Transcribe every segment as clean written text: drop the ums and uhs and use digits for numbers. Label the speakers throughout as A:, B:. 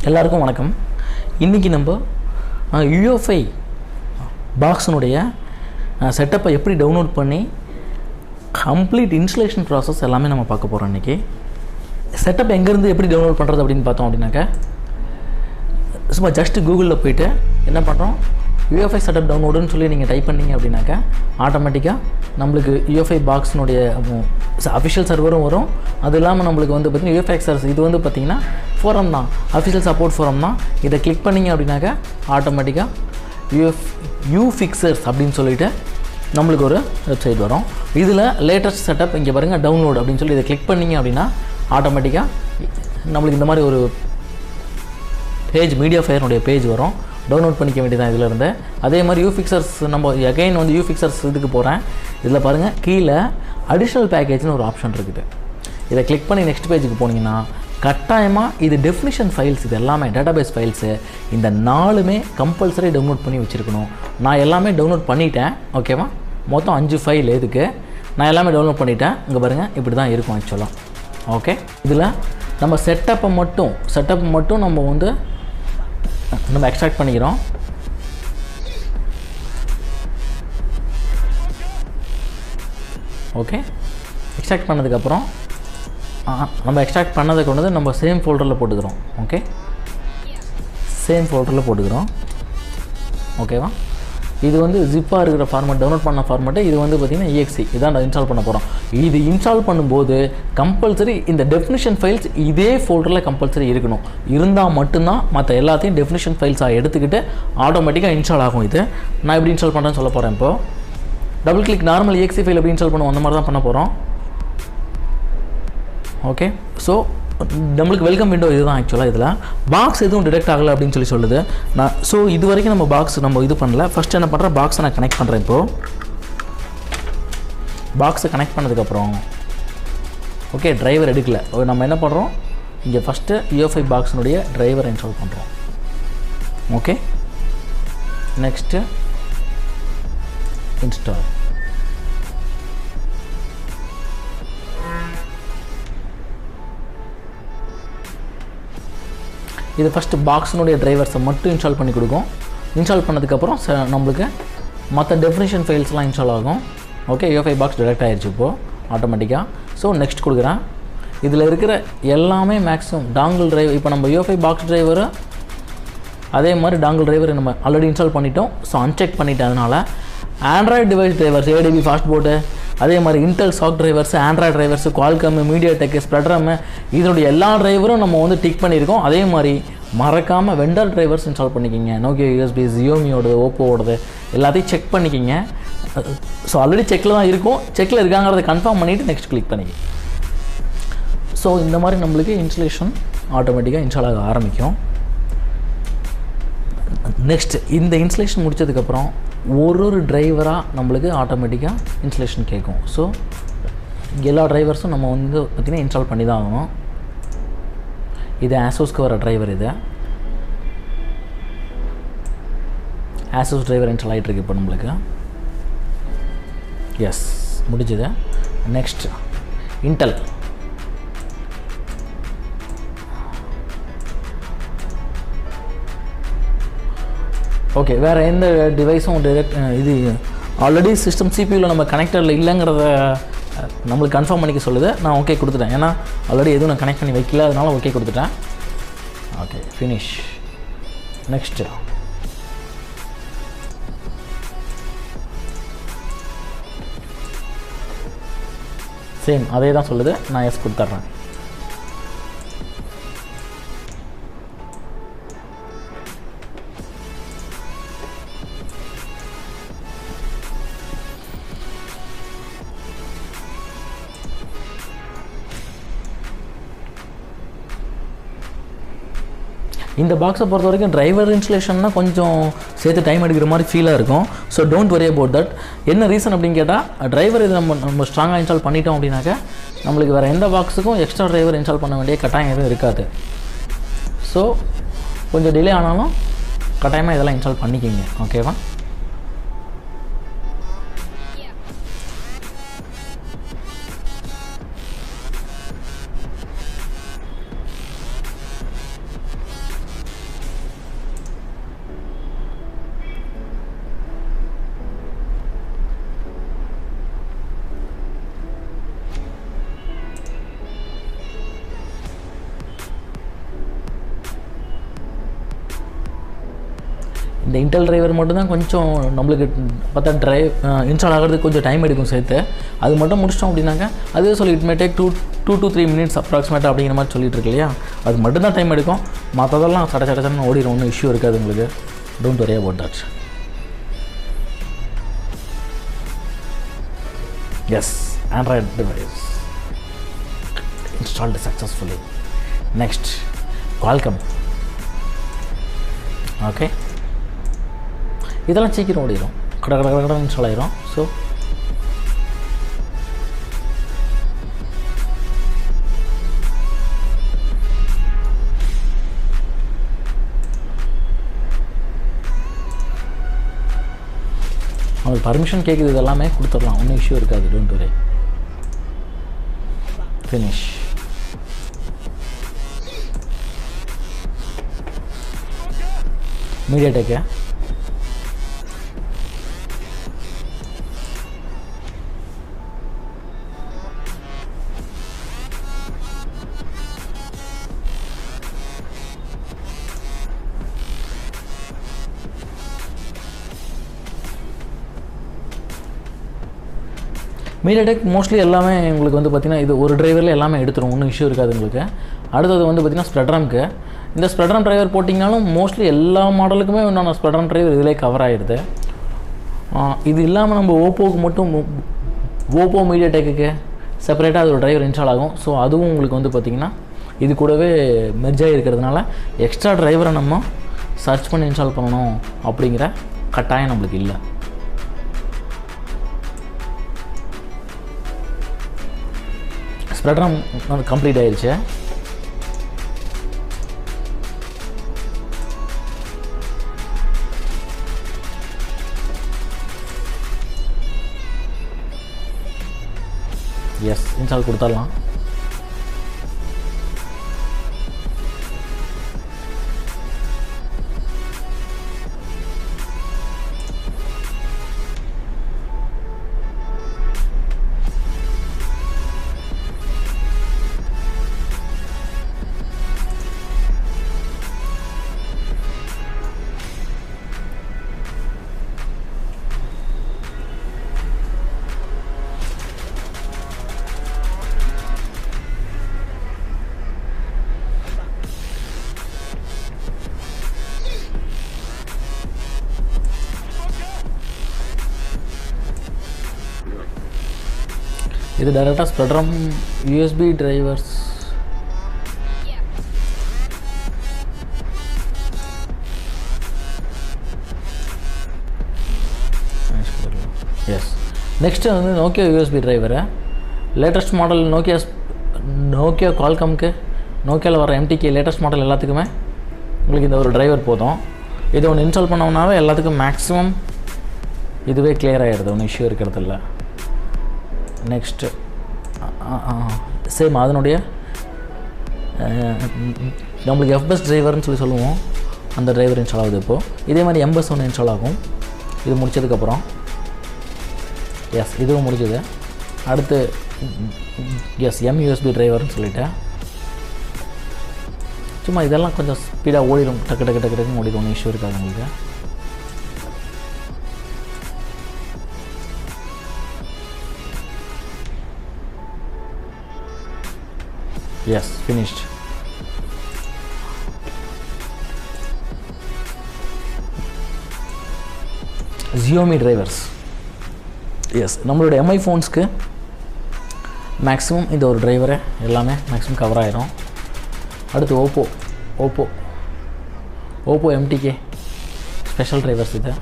A: எல்லாருக்கும் வணக்கம். இன்றைக்கி நம்ம UFI பாக்ஸினுடைய செட்டப்பை எப்படி டவுன்லோட் பண்ணி கம்ப்ளீட் இன்ஸ்டலேஷன் ப்ராசஸ் எல்லாமே நம்ம பார்க்க போகிறோம். இன்றைக்கி செட்டப் எங்கேருந்து எப்படி டவுன்லோட் பண்ணுறது அப்படின்னு பார்த்தோம் அப்படின்னாக்கா, சும்மா ஜஸ்ட்டு கூகுளில் போய்ட்டு என்ன பண்ணுறோம், UFI செட்டப் டவுன்லோடுன்னு சொல்லி நீங்கள் டைப் பண்ணிங்க அப்படின்னாக்கா ஆட்டோமேட்டிக்காக நம்மளுக்கு UFI பாக்ஸினுடைய அஃபிஷியல் சர்வரும் வரும். அது இல்லாமல் நம்மளுக்கு வந்து பார்த்திங்கன்னா UFI சர்வஸ் இது வந்து பார்த்திங்கன்னா ஃபோரம் தான், அஃபிஷியல் சப்போர்ட் ஃபோரம் தான். இதை கிளிக் பண்ணிங்க அப்படின்னாக்கா ஆட்டோமேட்டிக்காக UFixers அப்படின்னு சொல்லிட்டு நம்மளுக்கு ஒரு வெப்சைட் வரும். இதில் லேட்டஸ்ட் செட்டப் இங்கே பாருங்கள், டவுன்லோட் அப்படின்னு சொல்லி இதை கிளிக் பண்ணிங்க அப்படின்னா ஆட்டோமேட்டிக்காக நம்மளுக்கு இந்த மாதிரி ஒரு பேஜ், மீடியா ஃபயர்னுடைய பேஜ் வரும். டவுன்லோட் பண்ணிக்க வேண்டியதான் இதில் இருந்து. அதே மாதிரி UFixers நம்ம அகைன் வந்து UFixers இதுக்கு போகிறேன். இதில் பாருங்கள், கீழே அடிஷ்னல் பேக்கேஜ்னு ஒரு ஆப்ஷன் இருக்குது. இதை கிளிக் பண்ணி நெக்ஸ்ட் பேஜுக்கு போனீங்கன்னா கட்டாயமாக இது டெஃபினிஷன் ஃபைல்ஸ், இது எல்லாமே டேட்டாபேஸ் ஃபைல்ஸு, இந்த 4மே கம்பல்சரி டவுன்லோட் பண்ணி வச்சுருக்கணும். நான் எல்லாமே டவுன்லோட் பண்ணிட்டேன். ஓகேவா, மொத்தம் 5 ஃபைல் இதுக்கு நான் எல்லாமே டவுன்லோட் பண்ணிட்டேன். இங்கே பாருங்கள், இப்படி தான் இருக்கும் ஆக்சுவலாக. ஓகே, இதில் நம்ம செட்டப்பை மட்டும் நம்ம வந்து நம்ம எக்ஸ்ட்ராக்ட் பண்ணிக்கிறோம். ஓகே, எக்ஸ்ட்ராக்ட் பண்ணதுக்கப்புறம் நம்ம எக்ஸ்ட்ராக்ட் பண்ணதை கொண்டு வந்து நம்ம சேம் ஃபோல்டரில் போட்டுக்கிறோம். ஓகே, சேம் ஃபோல்டரில் போட்டுக்கிறோம். ஓகேவா, இது வந்து ஜிப்பாக இருக்கிற ஃபார்மேட், டவுன்லோட் பண்ண ஃபார்மேட்டு. இது வந்து பார்த்திங்கன்னா EXE, இதான் நான் இன்ஸ்டால் பண்ண போகிறோம். இது இன்ஸ்டால் பண்ணும்போது கம்பல்சரி இந்த டெஃபினிஷன் ஃபைல்ஸ் இதே ஃபோல்டரில் கம்பல்சரி இருக்கணும். இருந்தால் மட்டும்தான் மற்ற எல்லாத்தையும் டெஃபினிஷன் ஃபைல்ஸாக எடுத்துக்கிட்டு ஆட்டோமேட்டிக்காக இன்ஸ்டால் ஆகும். இது நான் எப்படி இன்ஸ்டால் பண்ணுறேன்னு சொல்ல போகிறேன். இப்போது double click normal EXE file எப்படி இன்ஸ்டால் பண்ணுவோம் அந்த மாதிரி தான் பண்ண போகிறோம். ஓகே, ஸோ நம்மளுக்கு வெல்கம் விண்டோ இதுதான். ஆக்சுவலாக இதில் பாக்ஸ் எதுவும் டிடெக்ட் ஆகலை அப்படின்னு சொல்லுது. ஸோ இது வரைக்கும் நம்ம பாக்ஸ் நம்ம இது பண்ணல. ஃபஸ்ட்டு என்ன பண்ணுறேன், பாக்ஸை நான் கனெக்ட் பண்ணுறேன். இப்போது பாக்ஸை கனெக்ட் பண்ணதுக்கப்புறம் ஓகே, டிரைவர் எடுக்கல. நம்ம என்ன பண்ணுறோம், இங்கே ஃபஸ்ட்டு UFI பாக்ஸினுடைய டிரைவரை இன்ஸ்டால் பண்ணுறோம். Okay, next install. இது ஃபஸ்ட்டு பாக்ஸினுடைய டிரைவர்ஸை மட்டும் இன்ஸ்டால் பண்ணி கொடுக்கும். இன்ஸ்டால் பண்ணதுக்கப்புறம் நம்மளுக்கு மற்ற டெஃபினிஷன் ஃபைல்ஸ்லாம் இன்ஸ்டால் ஆகும். ஓகே, UFI பாக்ஸ் டிரெக்ட் ஆகிடுச்சு இப்போது ஆட்டோமேட்டிக்காக. ஸோ நெக்ஸ்ட் கொடுக்குறேன். இதில் இருக்கிற எல்லாமே மேக்ஸிமம் டாங்கிள் டிரைவர், இப்போ நம்ம UFI பாக்ஸ் டிரைவரு அதே மாதிரி டாங்கிள் டிரைவர் நம்ம ஆல்ரெடி இன்ஸ்டால் பண்ணிட்டோம். ஸோ அன்செக் பண்ணிட்டேன். அதனால் Android device drivers, ADB fastboot, அதே மாதிரி Intel SoC drivers, Android drivers, Qualcomm, MediaTek, Spreadtrum, இதனுடைய எல்லா டிரைவரும் நம்ம வந்து டிக் பண்ணியிருக்கோம். அதே மாதிரி மறக்காமல் வெண்டர் டிரைவர்ஸ் இன்ஸ்டால் பண்ணிக்கிங்க. நோக்கியா, USB, Xiaomiயோடது, ஓப்போவோடது எல்லாத்தையும் செக் பண்ணிக்கிங்க. ஸோ ஆல்ரெடி செக்கில் தான் இருக்கும். செக்கில் இருக்காங்கிறத கன்ஃபார்ம் பண்ணிவிட்டு நெக்ஸ்ட் கிளிக் பண்ணிக்க. ஸோ இந்த மாதிரி நம்மளுக்கு இன்ஸ்டலேஷன் ஆட்டோமேட்டிக்காக இன்ஸ்டால் ஆக ஆரம்பிக்கும். நெக்ஸ்ட் இந்த இன்ஸ்டலேஷன் முடித்ததுக்கப்புறம் ஒரு டிரைவராக நம்மளுக்கு ஆட்டோமேட்டிக்காக இன்ஸ்டலேஷன் கேட்கும். ஸோ எல்லா டிரைவர்ஸும் நம்ம வந்து பார்த்திங்கன்னா இன்ஸ்டால் பண்ணி தான் ஆகணும். இது ஆசோஸ்க்கு வர டிரைவர். இது ஆசோஸ் டிரைவர் இன்ஸ்டால் ஆகிட்டுருக்கு இப்போ நம்மளுக்கு. எஸ், முடிஞ்சது. Next Intel. ஓகே, வேறு எந்த டிவைஸும் இது ஆல்ரெடி சிஸ்டம் CPUவில் நம்ம கனெக்டரில் இல்லைங்கிறத நம்மளுக்கு கன்ஃபார்ம் பண்ணிக்க சொல்லுது. நான் ஓகே கொடுத்துட்டேன். ஏன்னா ஆல்ரெடி எதுவும் நான் கனெக்ட் பண்ணி வைக்கல, அதனால் ஓகே கொடுத்துட்டேன். Okay, finish. நெக்ஸ்ட்டு சேம் அதே தான் சொல்லுது. நான் எஸ் கொடுத்துட்றேன். இந்த பாக்ஸை பொறுத்த வரைக்கும் டிரைவர் இன்ஸ்டலேஷன்னா கொஞ்சம் சேர்த்து டைம் எடுக்கிற மாதிரி ஃபீலாக இருக்கும். So don't worry about that. என்ன ரீசன் அப்படின்னு கேட்டால், டிரைவர் இது நம்ம ஸ்ட்ராங்காக இன்ஸ்டால் பண்ணிட்டோம் அப்படின்னாக்கா நம்மளுக்கு வேறு எந்த பாக்ஸுக்கும் எக்ஸ்ட்ரா டிரைவர் இன்ஸ்டால் பண்ண வேண்டிய கட்டாயம் எதுவும் இருக்காது. ஸோ கொஞ்சம் டிலே ஆனாலும் கட்டாயமாக இதெல்லாம் இன்ஸ்டால் பண்ணிக்கிங்க. ஓகேவா, இந்த இன்டெல் டிரைவர் மட்டும் தான் கொஞ்சம் நம்மளுக்கு பார்த்தா இன்ஸ்டால் ஆகிறதுக்கு கொஞ்சம் டைம் எடுக்கும் சேர்த்து. அது மட்டும் முடிச்சிட்டோம் அப்படின்னாக்கா அதுவே சொல்லி it may take 2 to 3 minutes அப்ராக்சிமேட்டாக அப்படிங்கிற மாதிரி சொல்லிட்டு இருக்கு இல்லையா. அது மட்டும் தான் டைம் எடுக்கும், மற்றதெல்லாம் சடச்சடன்னு ஓடிடும், ஒன்றும் இஷ்யூ இருக்காது உங்களுக்கு. Don't worry about that. Yes, android device installed successfully. Next, Qualcomm. Okay, இதெல்லாம் சீக்கிரம் ஓடிடும், கடை இன்ஸ்டால் ஆயிரும். ஸோ அவங்களுக்கு பர்மிஷன் கேட்குது, இதெல்லாமே கொடுத்துடலாம், ஒன்றும் இஷ்யூ இருக்காது. Don't worry. Finish. MediaTek. MediaTek mostly எல்லாமே உங்களுக்கு வந்து பார்த்திங்கன்னா இது ஒரு டிரைவரில் எல்லாமே எடுத்துரும், ஒன்றும் இஷ்யூ இருக்காது உங்களுக்கு. அடுத்தது வந்து பார்த்திங்கன்னா ஸ்ப்ரெட்ராம்க்கு. இந்த ஸ்ப்ரெட்ராம் டிரைவர் போட்டிங்கனாலும் மோஸ்ட்லி எல்லா மாடலுக்குமே நான் ஸ்ப்ரெட்ராம் டிரைவர் இதிலே கவர் ஆகிடுது. இது இல்லாமல் நம்ம ஓப்போவுக்கு மட்டும் ஓப்போ MediaTekக்கு செப்பரேட்டாக அது ஒரு டிரைவர் இன்ஸ்டால் ஆகும். ஸோ அதுவும் உங்களுக்கு வந்து பார்த்திங்கன்னா இது கூடவே மெர்ஜாக இருக்கிறதுனால எக்ஸ்ட்ரா டிரைவரை நம்ம சர்ச் பண்ணி இன்ஸ்டால் பண்ணணும் அப்படிங்கிற கட்டாயம் நம்மளுக்கு இல்லை. ஸ்ப்ரெட்ராம் கம்ப்ளீட் ஆயிடுச்சு. எஸ், இன்ஸ்டால் கொடுத்துடலாம். இது டைரெக்டாக ஸ்ப்ரெட்ராம் USB டிரைவர்ஸ். எஸ், நெக்ஸ்ட்டு வந்து Nokia USB driver. Latest model Nokia குவால்காம்க்கு, நோக்கியாவில் வர MTK லேட்டஸ்ட் மாடல் எல்லாத்துக்குமே உங்களுக்கு இந்த ஒரு டிரைவர் போதும். இது ஒன்று இன்ஸ்டால் பண்ணோம்னாவே எல்லாத்துக்கும் மேக்ஸிமம் இதுவே கிளியர் ஆகிடுது, ஒன்றும் இஷ்யூ இருக்கிறது இல்லை. நெக்ஸ்ட்டு சேம் அதனுடைய நம்மளுக்கு FBus டிரைவர்னு சொல்லுவோம், அந்த டிரைவர் இன்ஸ்டால் ஆகுது இப்போது. இதே மாதிரி MBus ஒன்று இன்ஸ்டால் ஆகும் இது முடிச்சதுக்கப்புறம். எஸ், இதுவும் முடிஞ்சது. அடுத்து எஸ் MUSB டிரைவர்னு சொல்லிட்டேன். சும்மா இதெல்லாம் கொஞ்சம் ஸ்பீடாக ஓடிடும், டக்கு டக்கு டக்கு டக்குன்னு ஓடிடும், ஒன்றும் இஷ்யூ இருக்காது உங்களுக்கு. Yes, finished. Xiaomi drivers. Yes, நம்மளோட MI phonesக்கு மேக்ஸிமம் இந்த ஒரு டிரைவரை எல்லாமே மேக்ஸிமம் கவர் ஆகிடும். அடுத்து ஓப்போ MTK ஸ்பெஷல் டிரைவர்ஸ். இது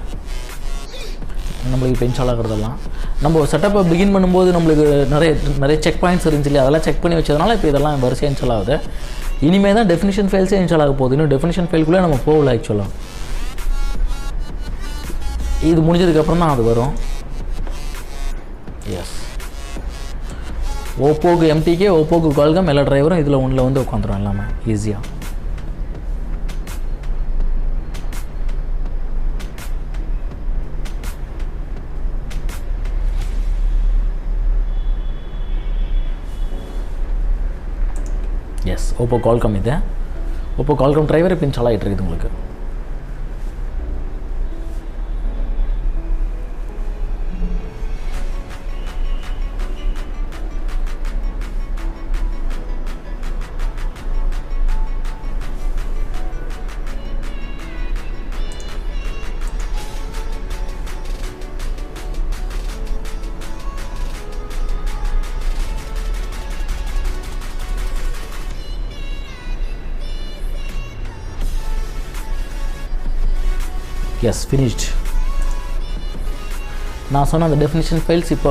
A: நம்மளுக்கு இப்போ இன்ஸ்டால் ஆகிறதெல்லாம் நம்ம செட்டப்பை பிகின் பண்ணும்போது நம்மளுக்கு நிறைய செக் பாயிண்ட்ஸ் இருந்துச்சு இல்லையா, அதெல்லாம் செக் பண்ணி வச்சதுனால இப்போ இதெல்லாம் வரிசையாக இன்ஸ்டால் ஆகுது. இனிமேல் தான் டெஃபினிஷன் ஃபைல்ஸே இன்ஸ்டால் ஆக போகுது. இன்னும் டெஃபினிஷன் ஃபைல்குள்ளே நம்ம போகல ஆக்சுவலாக. இது முடிஞ்சதுக்கப்புறம் தான் அது வரும். எஸ், ஓப்போக்கு MTK, ஓப்போக்கு குவால்காம் எல்லா டிரைவரும் இதில் ஒன்றில் வந்து உட்காந்துரும் எல்லாமே ஈஸியாக. Yes, Oppo Qualcomm. இது ஓப்போ குவால்காம் டிரைவர் இப்போ இன்ஸ்டால் ஆகிட்டு இருக்குது உங்களுக்கு. Yes finished. நான் சொன்ன அந்த டெஃபினிஷன் ஃபைல்ஸ் இப்போ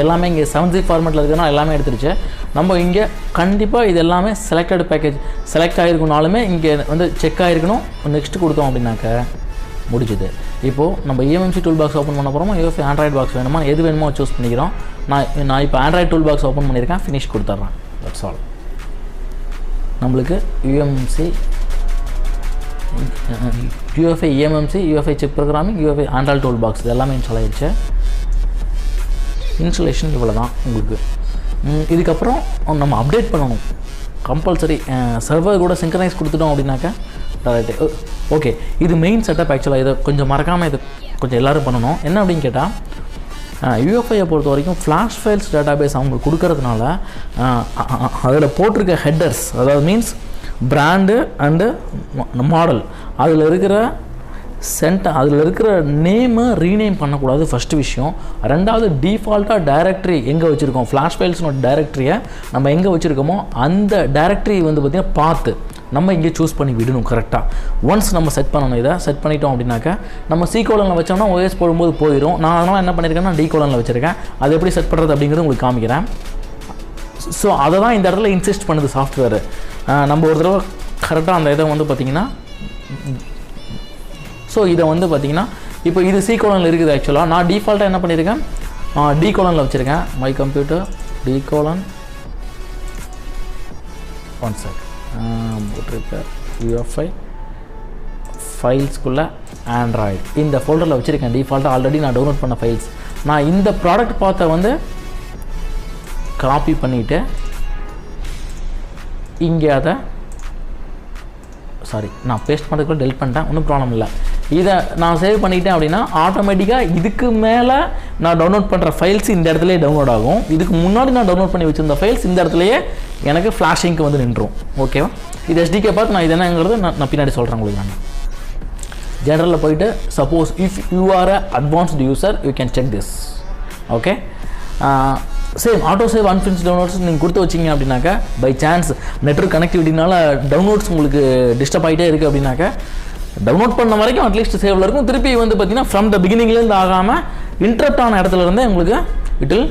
A: எல்லாமே இங்கே 7zip ஃபார்மேட்டில் இருக்குதுன்னா எல்லாமே எடுத்துருச்சு. நம்ம இங்கே கண்டிப்பாக இது எல்லாமே செலக்டட் பேக்கேஜ் செலக்ட் ஆகிருக்குனாலுமே இங்கே வந்து செக் ஆகிருக்கணும். நெக்ஸ்ட்டு கொடுத்தோம் அப்படின்னாக்க முடிச்சுது. இப்போது நம்ம eMMC டூல் பாக்ஸ் ஓப்பன் பண்ண போகிறோமா, UFI ஆண்ட்ராய்டு பாக்ஸ் வேணுமா, எது வேணுமோ சூஸ் பண்ணிக்கிறோம். நான் இப்போ ஆண்ட்ராய்டு டூல் பாக்ஸ் ஓப்பன் பண்ணியிருக்கேன், ஃபினிஷ் கொடுத்துட்றேன். That's all. நம்மளுக்கு eMMC UFI eMMC UFI check programming UFI Android tool box இது எல்லாமே இன்ஸ்டால் ஆகிடுச்சு. இன்ஸ்டலேஷன் இவ்வளோ தான் உங்களுக்கு. இதுக்கப்புறம் நம்ம அப்டேட் பண்ணணும் கம்பல்சரி. சர்வர் கூட சிங்க்ரனைஸ் கொடுத்துட்டோம் அப்படின்னாக்கா டேரெக்ட். ஓகே, இது மெயின் செட்டப். ஆக்சுவலாக இதை கொஞ்சம் மறக்காமல் இது கொஞ்சம் எல்லோரும் பண்ணணும். என்ன அப்படின்னு கேட்டால் UFIயை பொறுத்த வரைக்கும் ஃப்ளாஷ் ஃபைல்ஸ் டேட்டாபேஸ் அவங்களுக்கு கொடுக்கறதுனால அதில் போட்டிருக்க ஹெட்டர்ஸ், அதாவது மீன்ஸ் பிராண்டு அண்டு மாடல், அதில் இருக்கிற அதில் இருக்கிற நேமை ரீநேம் பண்ணக்கூடாது ஃபஸ்ட்டு விஷயம். ரெண்டாவது டிஃபால்ட்டாக டைரக்டரி எங்கே வச்சுருக்கோம், ஃப்ளாஷ் ஃபைல்ஸ்னோட டைரக்டரியை நம்ம எங்கே வச்சுருக்கோமோ அந்த டைரக்டரி வந்து பார்த்திங்கன்னா பார்த்து நம்ம இங்கே சூஸ் பண்ணி விடணும் கரெக்டாக. ஒன்ஸ் நம்ம செட் பண்ணணும். இதை செட் பண்ணிட்டோம் அப்படின்னாக்கா நம்ம C கோலனில் வச்சோம்னா OS போடும்போது போயிடும். நான் அதனால் என்ன பண்ணியிருக்கேன்னா D கோலனில் வச்சுருக்கேன். அது எப்படி செட் பண்ணுறது அப்படிங்கிறது உங்களுக்கு காமிக்கிறேன். ஸோ அதை தான் இந்த இடத்துல இன்சிஸ்ட் பண்ணுது சாஃப்ட்வேர். நம்ம ஒரு தடவை கரெக்டாக அந்த இதை வந்து பார்த்திங்கன்னா ஸோ இதை வந்து பார்த்திங்கன்னா இப்போ இது C கோலனில் இருக்குது. ஆக்சுவலாக நான் டிஃபால்ட்டாக என்ன பண்ணியிருக்கேன், D கோலனில் வச்சுருக்கேன். My computer D colon 1 sec போட்டிருக்கேன். UFI ஃபைல்ஸ்குள்ளே ஆண்ட்ராய்டு இந்த ஃபோல்டரில் வச்சுருக்கேன். டிஃபால்ட்டாக ஆல்ரெடி நான் டவுன்லோட் பண்ண ஃபைல்ஸ். நான் இந்த ப்ராடக்ட் பார்த்த வந்து காப்பி பண்ணிவிட்டு இங்கே அதை நான் பேஸ்ட் பண்ணுறதுக்குள்ள டெலிட் பண்ணிட்டேன். ஒன்றும் ப்ராப்ளம் இல்லை. இதை நான் சேவ் பண்ணிட்டேன் அப்படின்னா ஆட்டோமேட்டிக்காக இதுக்கு மேலே நான் டவுன்லோட் பண்ணுற ஃபைல்ஸ் இந்த இடத்துலையே டவுன்லோட் ஆகும். இதுக்கு முன்னாடி நான் டவுன்லோட் பண்ணி வச்சுருந்த ஃபைல்ஸ் இந்த இடத்துலையே எனக்கு ஃப்ளாஷிங்க்கு வந்து நின்றும். ஓகேவா? இது SDK பார்த்து நான் இது என்னங்கிறது நான் பின்னாடி சொல்கிறேன் உங்களுக்கு. நான் ஜெனரலில் போயிட்டு suppose if you are a advanced user you can check this. Okay, same auto save unfinished downloads நீங்கள் கொடுத்து வச்சிங்க அப்படின்னாக்கா பை சான்ஸ் நெட்வொர்க் கனெக்டிவிட்டினால டவுன்லோட்ஸ் உங்களுக்கு டிஸ்டர்ப் ஆகிட்டே இருக்குது அப்படின்னாக்கா டவுன்லோட் பண்ண வரைக்கும் அட்லீஸ்ட் சேவில் இருக்கும். திருப்பி வந்து பார்த்திங்கன்னா ஃப்ரம் த பிகினிங்லேருந்து ஆகாமல் இன்டரப்ட் ஆன இடத்துல இருந்தே உங்களுக்கு it will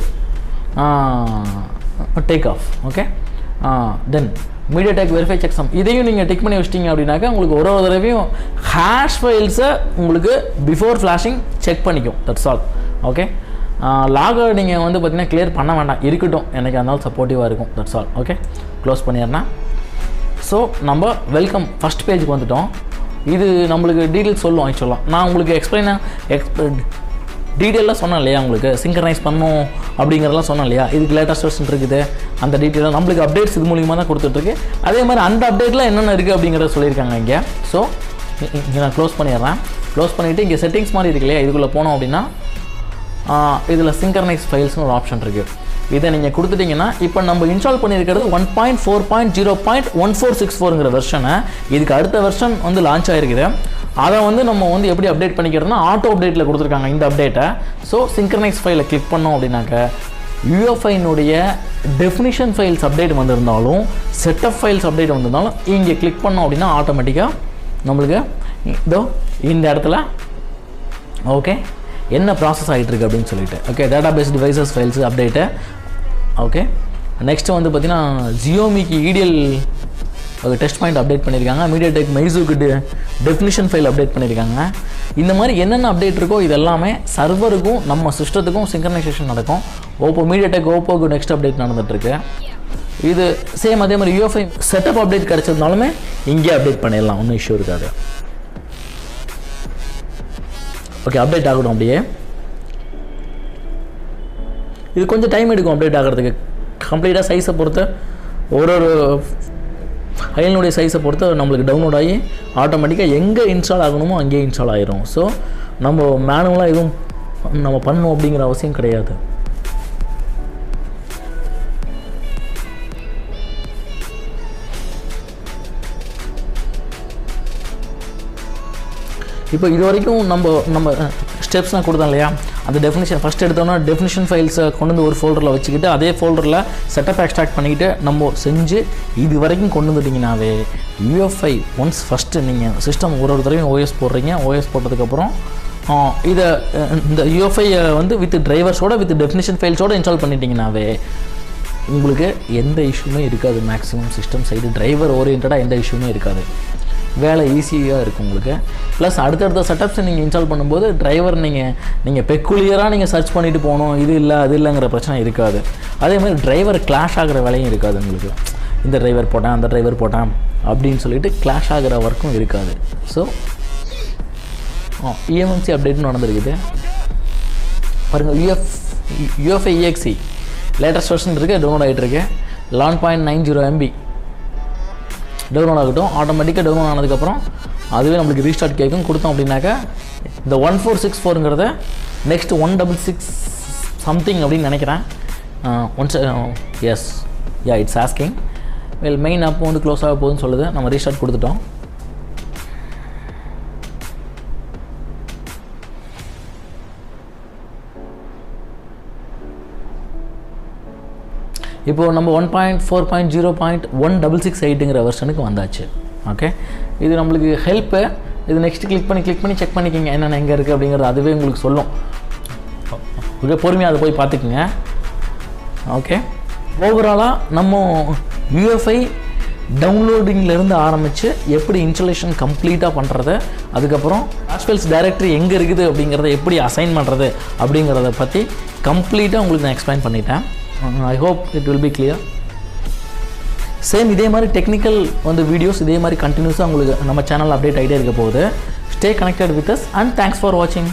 A: take off. Okay, then MediaTek verify checksum இதையும் நீங்கள் டிக் பண்ணி வச்சிட்டிங்க அப்படின்னாக்கா உங்களுக்கு ஒரு தடவையும் ஹேஷ் ஃபைல்ஸை உங்களுக்கு பிஃபோர் ஃப்ளாஷிங் செக் பண்ணிக்கும். That's all. ஓகே, லாகை நீங்கள் வந்து பார்த்திங்கன்னா கிளியர் பண்ண வேண்டாம், இருக்கட்டும், எனக்கு அதனால சப்போர்ட்டிவாக இருக்கும். That's all. ஓகே, க்ளோஸ் பண்ணிடுறேன். ஸோ நம்ம வெல்கம் ஃபஸ்ட் பேஜுக்கு வந்துவிட்டோம். இது நம்மளுக்கு டீட்டெயில்ஸ் சொல்லும். ஆக்சுவலாக நான் உங்களுக்கு டீட்டெயிலாக சொன்னேன் இல்லையா, உங்களுக்கு சிங்க்ரனைஸ் பண்ணணும் அப்படிங்கிறதெல்லாம் சொன்னேன் இல்லையா. இதுக்கு லேட்டஸ்ட் வெர்ஷன் இருக்குது, அந்த டீட்டெயிலாக நம்மளுக்கு அப்டேட்ஸ் இது மூலியமாக தான் கொடுத்துட்ருக்கு. அதே மாதிரி அந்த அப்டேட்டில் என்னென்ன இருக்குது அப்படிங்கிறத சொல்லியிருக்காங்க இங்கே. ஸோ இங்கே நான் க்ளோஸ் பண்ணிடுறேன். க்ளோஸ் பண்ணிவிட்டு இங்கே செட்டிங்ஸ் மாதிரி இருக்கு இல்லையா, இதுக்குள்ளே போனோம் அப்படின்னா இதில் சிங்க்ரனைஸ் ஃபைல்ஸ்னு ஒரு ஆப்ஷன் இருக்குது. இதை நீங்கள் கொடுத்துட்டிங்கன்னா இப்போ நம்ம இன்ஸ்டால் பண்ணியிருக்கிறது 1.4.0.1464ங்கிற வெர்ஷனை. இதுக்கு அடுத்த வெர்ஷன் வந்து லான்ச் ஆகிருக்குது. அதை வந்து நம்ம வந்து எப்படி அப்டேட் பண்ணிக்கிறதுனா ஆட்டோ அப்டேட்டில் கொடுத்துருக்காங்க இந்த அப்டேட்டை. ஸோ சிங்க்ரனைஸ் ஃபைலை கிளிக் பண்ணோம் அப்படின்னாக்க UFIனுடைய டெஃபினிஷன் ஃபைல்ஸ் அப்டேட் வந்திருந்தாலும் செட்டப் ஃபைல்ஸ் அப்டேட் வந்திருந்தாலும் இங்கே கிளிக் பண்ணோம் அப்படின்னா ஆட்டோமேட்டிக்காக நம்மளுக்கு இதோ இந்த இடத்துல ஓகே என்ன ப்ராசஸ் ஆகிட்டு இருக்குது அப்படின்னு சொல்லிட்டு. Okay, database devices files update. Okay, next வந்து பார்த்திங்கன்னா ஜியோமிக்கு EDL டெஸ்ட் பாயிண்ட் அப்டேட் பண்ணியிருக்காங்க. மீடியாடெக் மைசூக்கு டெஃபினிஷன் ஃபைல் அப்டேட் பண்ணியிருக்காங்க. இந்த மாதிரி என்னென்ன அப்டேட் இருக்கோ இது எல்லாமே சர்வருக்கும் நம்ம சிஸ்டத்துக்கும் சிங்க்ரனைசேஷன் நடக்கும். மீடியாடெக் நெக்ஸ்ட் அப்டேட் நடந்துகிட்ருக்கு. இது சேம் அதே மாதிரி UFI செட்டப் அப்டேட் கிடச்சதுனாலுமே இங்கே அப்டேட் பண்ணிடலாம், ஒன்றும் இஷ்யூ இருக்காது. ஓகே, அப்டேட் ஆகணும். அப்படியே இது கொஞ்சம் டைம் எடுக்கும் அப்டேட் ஆகிறதுக்கு. கம்ப்ளீட்டாக சைஸை பொறுத்து ஒரு ஃபைலினுடைய சைஸை பொறுத்து நம்மளுக்கு டவுன்லோட் ஆகி ஆட்டோமேட்டிக்காக எங்கே இன்ஸ்டால் ஆகணுமோ அங்கேயே இன்ஸ்டால் ஆகிரும். ஸோ நம்ம மேனுவலாக எதுவும் நம்ம பண்ணணும் அப்படிங்கிற அவசியம் கிடையாது. இப்போ இது வரைக்கும் நம்ம ஸ்டெப்ஸ் நான் கொடுத்தேன் இல்லையா, அந்த டெஃபினிஷன் ஃபஸ்ட் எடுத்தோன்னா டெஃபினிஷன் ஃபைல்ஸை கொண்டு வந்து ஒரு ஃபோல்டரில் வச்சுக்கிட்டு அதே ஃபோல்டரில் செட்டப் எக்ஸ்ட்ராக்ட் பண்ணிக்கிட்டு நம்ம செஞ்சு இது வரைக்கும் கொண்டு வந்துட்டிங்கனாவே UFI ஒன்ஸ் ஃபஸ்ட்டு நீங்கள் சிஸ்டம் ஒரு தடவையும் OS போடுறீங்க. OS போட்டதுக்கப்புறம் இதை இந்த UFI வந்து வித் டிரைவர்ஸோட வித் டெஃபினிஷன் ஃபைல்ஸோடு இன்ஸ்டால் பண்ணிட்டீங்கனாவே உங்களுக்கு எந்த இஷ்யூமே இருக்காது. மேக்ஸிமம் சிஸ்டம் சைடு டிரைவர் ஓரியன்டாக எந்த இஷ்யூமே இருக்காது. வேலை ஈஸியாக இருக்கும் உங்களுக்கு. ப்ளஸ் அடுத்தடுத்த செட்டப்ஸை நீங்கள் இன்ஸ்டால் பண்ணும்போது டிரைவர் நீங்கள் பெக்குலியராக நீங்கள் சர்ச் பண்ணிவிட்டு போகணும், இது இல்லை அது இல்லைங்கிற பிரச்சனை இருக்காது. அதே மாதிரி டிரைவர் கிளாஷ் ஆகிற வேலையும் இருக்காது உங்களுக்கு. இந்த டிரைவர் போட்டேன் அந்த டிரைவர் போட்டேன் அப்படின்னு சொல்லிட்டு கிளாஷ் ஆகிற ஒர்க்கும் இருக்காது. ஸோ eMMC அப்டேட்டும் நடந்திருக்குது பாருங்கள். UFI EXE லேட்டஸ்ட் வெர்ஷன் இருக்குது, டவுன்லோட் ஆகிட்டு இருக்கு. 11.90 MB டவுன்லோட் ஆகட்டும். ஆட்டோமேட்டிக்காக டவுன்லோட் ஆனதுக்கப்புறம் அதுவே நம்மளுக்கு ரீஸ்டார்ட் கேட்கும். கொடுத்தோம் அப்படின்னாக்கா இந்த 1464ங்கிறத நெக்ஸ்ட் 166 சம்திங் அப்படின்னு நினைக்கிறேன். Yes it's asking. Main app வந்து க்ளோஸ் ஆக போகுதுன்னு சொல்லுது. நம்ம ரீஸ்டார்ட் கொடுத்துட்டோம். இப்போது நம்ம 1.4.0.1668ங்கிற வெர்ஷனுக்கு வந்தாச்சு. ஓகே, இது நம்மளுக்கு ஹெல்ப்பு. இது நெக்ஸ்ட் கிளிக் பண்ணி செக் பண்ணிக்கோங்க என்னென்ன எங்கே இருக்குது அப்படிங்கிறது அதுவே உங்களுக்கு சொல்லும். மிக பொறுமையாக அதை போய் பார்த்துக்குங்க. ஓகே, ஓவராலாக நம்ம UFI டவுன்லோடிங்லேருந்து ஆரம்பித்து எப்படி இன்ஸ்டாலேஷன் கம்ப்ளீட்டாக பண்ணுறது, அதுக்கப்புறம் ஆஸ்பெல்ஸ் டைரக்டரி எங்கே இருக்குது அப்படிங்கிறத எப்படி அசைன் பண்ணுறது அப்படிங்கிறத பற்றி கம்ப்ளீட்டாக உங்களுக்கு நான் எக்ஸ்பிளைன் பண்ணிட்டேன். I hope it will be clear. Same இதே மாதிரி டெக்னிக்கல் வந்து வீடியோஸ் இதே மாதிரி கண்டினியூஸாக உங்களுக்கு நம்ம சேனல் அப்டேட் ஆகிட்டே இருக்க போகுது. Stay connected with us and thanks for வாட்சிங்.